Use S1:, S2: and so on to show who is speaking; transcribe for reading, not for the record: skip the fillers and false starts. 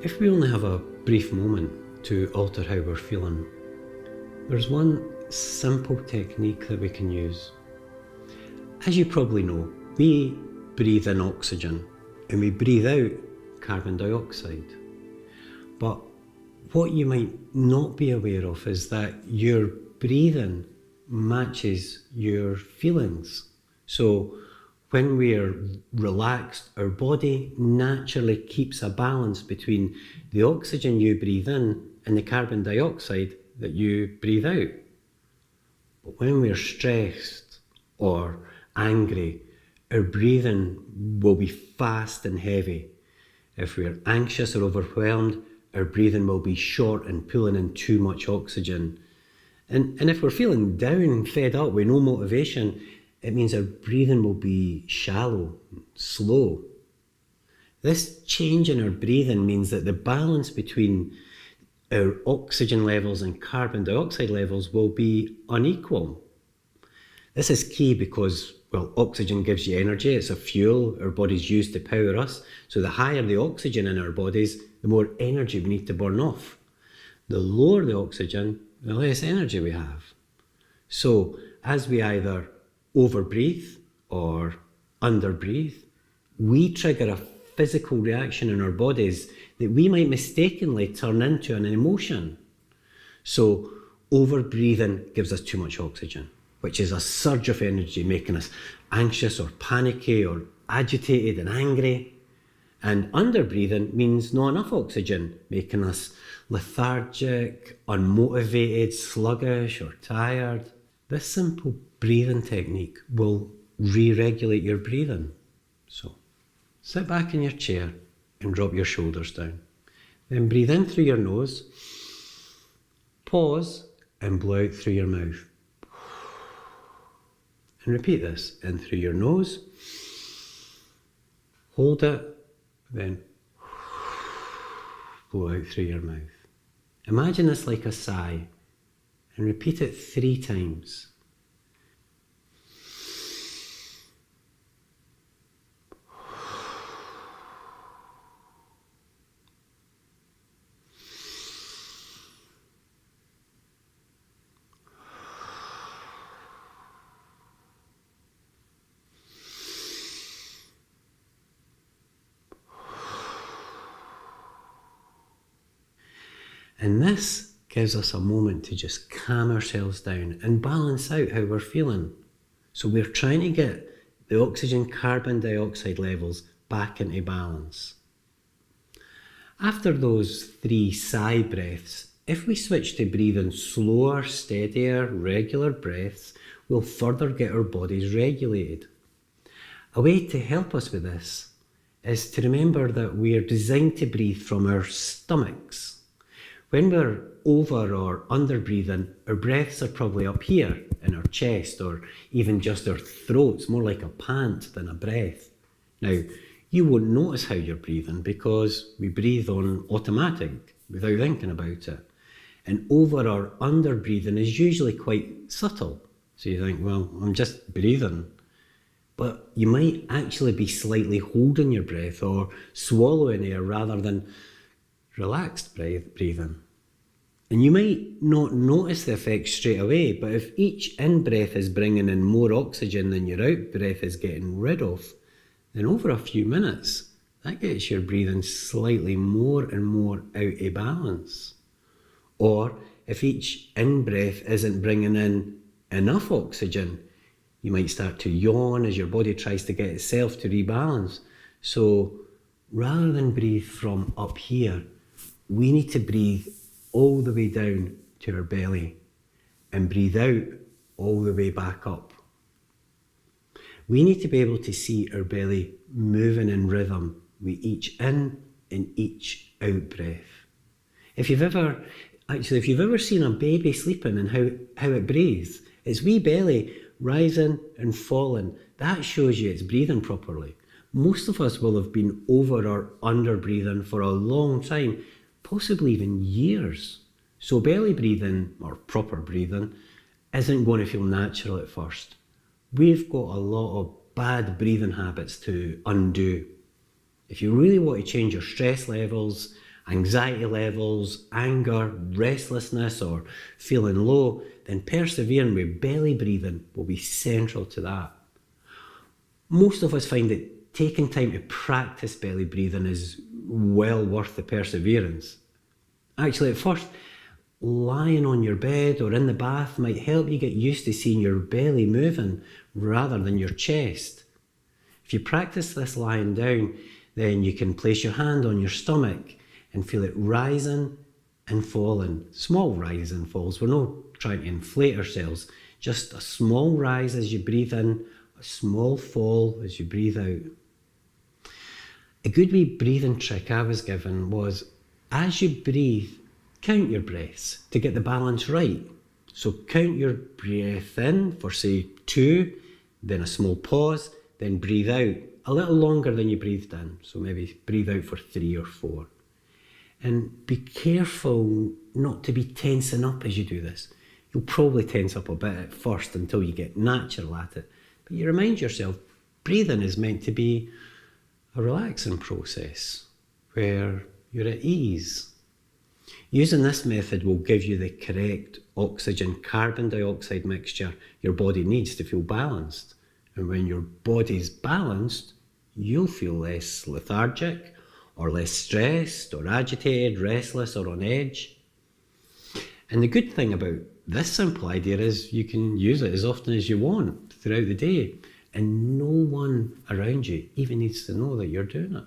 S1: If we only have a brief moment to alter how we're feeling, there's one simple technique that we can use. As you probably know, we breathe in oxygen and we breathe out carbon dioxide. But what you might not be aware of is that your breathing matches your feelings. So when we're relaxed, our body naturally keeps a balance between the oxygen you breathe in and the carbon dioxide that you breathe out. But when we're stressed or angry, our breathing will be fast and heavy. If we're anxious or overwhelmed, our breathing will be short and pulling in too much oxygen. And if we're feeling down and fed up with no motivation, it means our breathing will be shallow, slow. This change in our breathing means that the balance between our oxygen levels and carbon dioxide levels will be unequal. This is key because, well, oxygen gives you energy. It's a fuel our bodies use to power us. So the higher the oxygen in our bodies, the more energy we need to burn off. The lower the oxygen, the less energy we have. So as we either overbreathe or underbreathe, we trigger a physical reaction in our bodies that we might mistakenly turn into an emotion. So overbreathing gives us too much oxygen, which is a surge of energy, making us anxious or panicky or agitated and angry. And underbreathing means not enough oxygen, making us lethargic, unmotivated, sluggish or tired. This simple breathing technique will re-regulate your breathing. So sit back in your chair and drop your shoulders down. Then breathe in through your nose, pause and blow out through your mouth. And repeat this, in through your nose, hold it, then blow out through your mouth. Imagine this like a sigh and repeat it 3 times. And this gives us a moment to just calm ourselves down and balance out how we're feeling. So we're trying to get the oxygen carbon dioxide levels back into balance. After those 3 sigh breaths, if we switch to breathing slower, steadier, regular breaths, we'll further get our bodies regulated. A way to help us with this is to remember that we are designed to breathe from our stomachs. When we're over or under breathing, our breaths are probably up here in our chest or even just our throats, more like a pant than a breath. Now, you won't notice how you're breathing because we breathe on automatic without thinking about it. And over or under breathing is usually quite subtle. So you think, well, I'm just breathing. But you might actually be slightly holding your breath or swallowing air rather than relaxed breathing. And you might not notice the effect straight away, but if each in-breath is bringing in more oxygen than your out-breath is getting rid of, then over a few minutes, that gets your breathing slightly more and more out of balance. Or if each in-breath isn't bringing in enough oxygen, you might start to yawn as your body tries to get itself to rebalance. So rather than breathe from up here, we need to breathe all the way down to our belly and breathe out all the way back up. We need to be able to see our belly moving in rhythm with each in and each out breath. If you've ever seen a baby sleeping and how it breathes, its wee belly rising and falling, that shows you it's breathing properly. Most of us will have been over or under breathing for a long time, possibly even years. So belly breathing, or proper breathing, isn't going to feel natural at first. We've got a lot of bad breathing habits to undo. If you really want to change your stress levels anxiety levels, anger, restlessness, or feeling low, then persevering with belly breathing will be central to that. Most of us find that taking time to practice belly breathing is well worth the perseverance. Actually, at first, lying on your bed or in the bath might help you get used to seeing your belly moving rather than your chest. If you practice this lying down, then you can place your hand on your stomach and feel it rising and falling. Small rises and falls. We're not trying to inflate ourselves. Just a small rise as you breathe in, a small fall as you breathe out. A good wee breathing trick I was given was, as you breathe, count your breaths to get the balance right. So count your breath in for say 2, then a small pause, then breathe out a little longer than you breathed in. So maybe breathe out for 3 or 4. And be careful not to be tensing up as you do this. You'll probably tense up a bit at first until you get natural at it. But you remind yourself, breathing is meant to be a relaxing process where you're at ease. Using this method will give you the correct oxygen-carbon dioxide mixture your body needs to feel balanced. And when your body's balanced, you'll feel less lethargic or less stressed or agitated, restless or on edge. And the good thing about this simple idea is you can use it as often as you want throughout the day, and no one around you even needs to know that you're doing it.